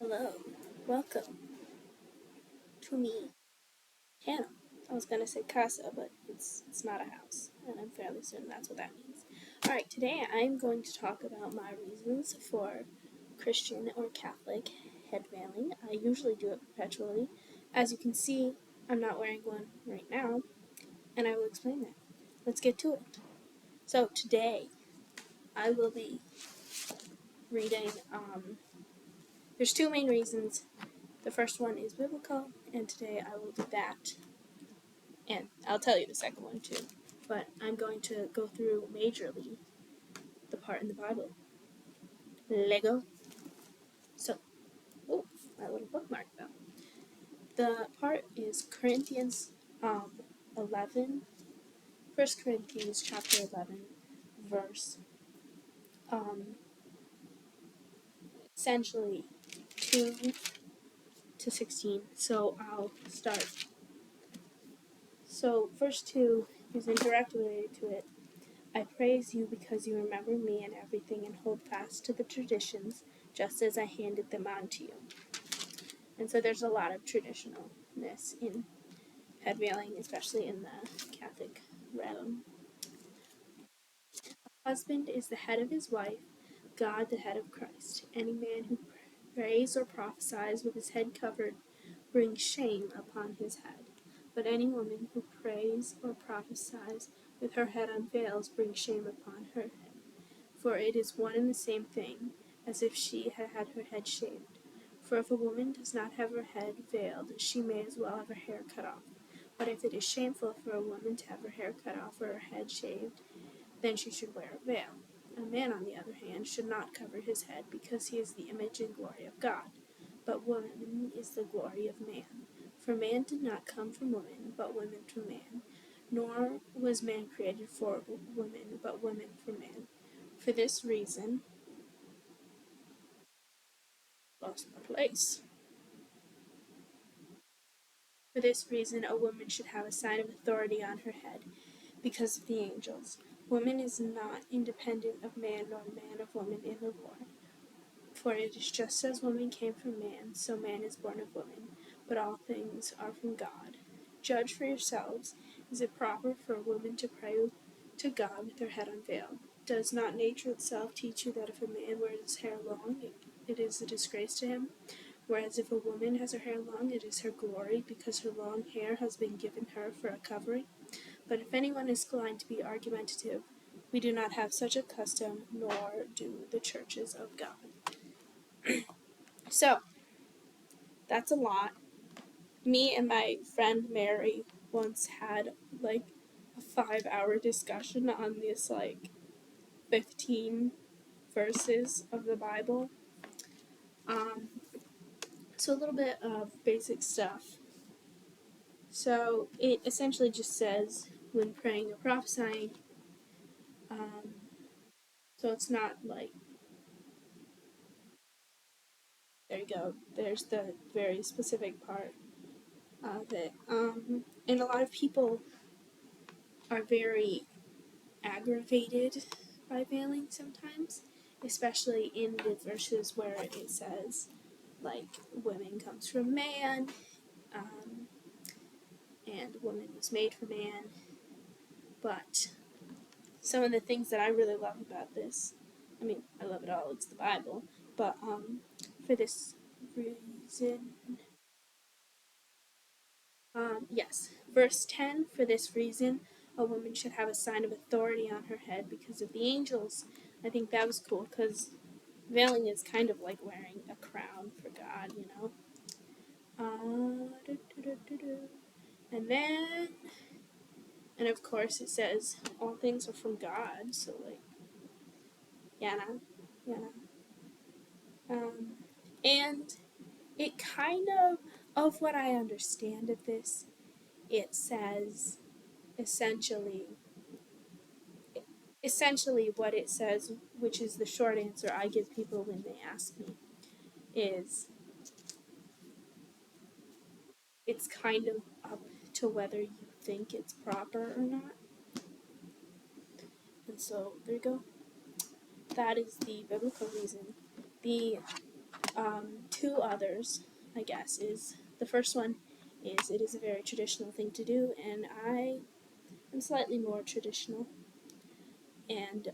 Hello, welcome to me channel. I was gonna say casa, but it's not a house, and I'm fairly certain that's what that means. Alright, today I'm going to talk about my reasons for Christian or Catholic head veiling. I usually do it perpetually. As you can see, I'm not wearing one right now, and I will explain that. Let's get to it. So today, I will be reading, there's two main reasons. The first one is biblical, and today I will do that. And I'll tell you the second one too. But I'm going to go through majorly the part in the Bible. Lego. So, my little bookmark though. The part is Corinthians 11. 1 Corinthians chapter 11, verse essentially 2 to 16. So I'll start. So verse 2 is indirectly related to it. I praise you because you remember me in everything and hold fast to the traditions, just as I handed them on to you. And so there's a lot of traditionalness in head veiling, especially in the Catholic realm. A husband is the head of his wife, God the head of Christ. Any man who prays or prophesies with his head covered brings shame upon his head. But any woman who prays or prophesies with her head unveiled brings shame upon her head. For it is one and the same thing, as if she had had her head shaved. For if a woman does not have her head veiled, she may as well have her hair cut off. But if it is shameful for a woman to have her hair cut off or her head shaved, then she should wear a veil. A man, on the other hand, should not cover his head, because he is the image and glory of God. But woman is the glory of man. For man did not come from woman, but woman from man. Nor was man created for woman, but woman for man. For this reason, lost my place. For this reason, a woman should have a sign of authority on her head, because of the angels. Woman is not independent of man, nor man of woman in the Lord. For it is just as woman came from man, so man is born of woman. But all things are from God. Judge for yourselves. Is it proper for a woman to pray to God with her head unveiled? Does not nature itself teach you that if a man wears his hair long, it is a disgrace to him? Whereas if a woman has her hair long, it is her glory, because her long hair has been given her for a covering. But if anyone is inclined to be argumentative, we do not have such a custom, nor do the churches of God. So, that's a lot. Me and my friend Mary once had like a 5-hour discussion on this 15 verses of the Bible. So a little bit of basic stuff. So it essentially just says when praying or prophesying. So it's not like, there you go, there's the very specific part of it. And a lot of people are very aggravated by veiling sometimes, especially in the verses where it says, like, woman comes from man, and woman was made for man. But some of the things that I really love about this, I mean, I love it all, it's the Bible, but for this reason, yes, verse 10, for this reason, a woman should have a sign of authority on her head because of the angels. I think that was cool, because veiling is kind of like wearing a crown for God, you know? And then, and of course it says, all things are from God, so like, Yana. And it kind of what I understand of this, it says essentially what it says, which is the short answer I give people when they ask me, is it's kind of up to whether you think it's proper or not. And so there you go. That is the biblical reason. The Two others, I guess, is the first one is it is a very traditional thing to do, and I am slightly more traditional. And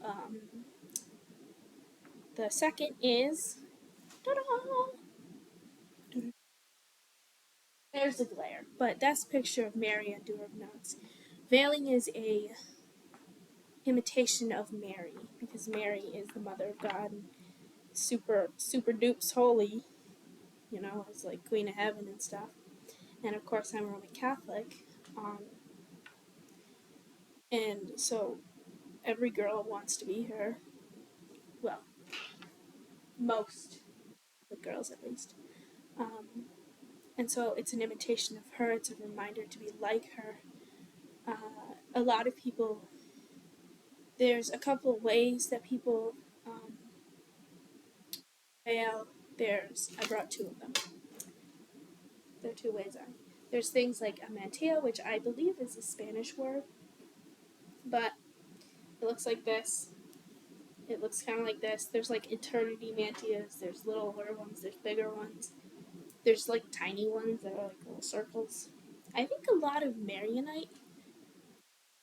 the second is, ta-da! There's the glare, but that's a picture of Mary and Doer of Nuns. Veiling is a imitation of Mary because Mary is the mother of God and super dupes holy, is like Queen of Heaven and stuff. And of course, I'm Roman Catholic, and so every girl wants to be her. Well, most the girls at least. And so it's an imitation of her. It's a reminder to be like her. A lot of people. There's a couple of ways that people veil. I brought two of them. There are two ways. There's things like a mantilla, which I believe is a Spanish word, but it looks like this. It looks kind of like this. There's like eternity mantillas. There's littler ones. There's bigger ones. There's like tiny ones that are like little circles. I think a lot of Marionite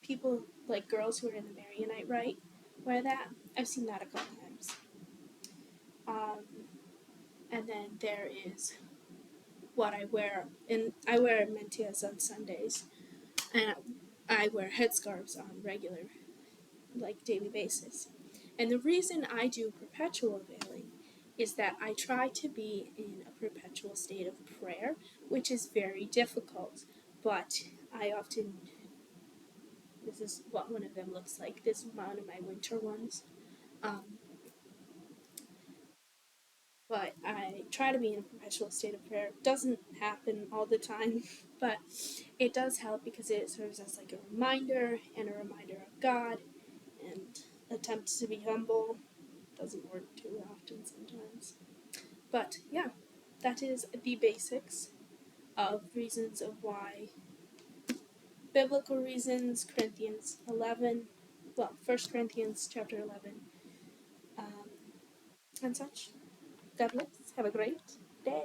people, like girls who are in the Marionite rite, wear that. I've seen that a couple times. And then there is what I wear, and I wear mantillas on Sundays, and I wear headscarves on regular, like daily basis. And the reason I do perpetual veiling is that I try to be in a perpetual state of prayer, which is very difficult, but I often, this is what one of them looks like. This is one of my winter ones. But I try to be in a perpetual state of prayer. It doesn't happen all the time, but it does help because it serves as like a reminder and a reminder of God and attempts to be humble. Doesn't work too often sometimes. But yeah, that is the basics of reasons of why. Biblical reasons, Corinthians 11, 1 Corinthians chapter 11, and such. God bless. Have a great day.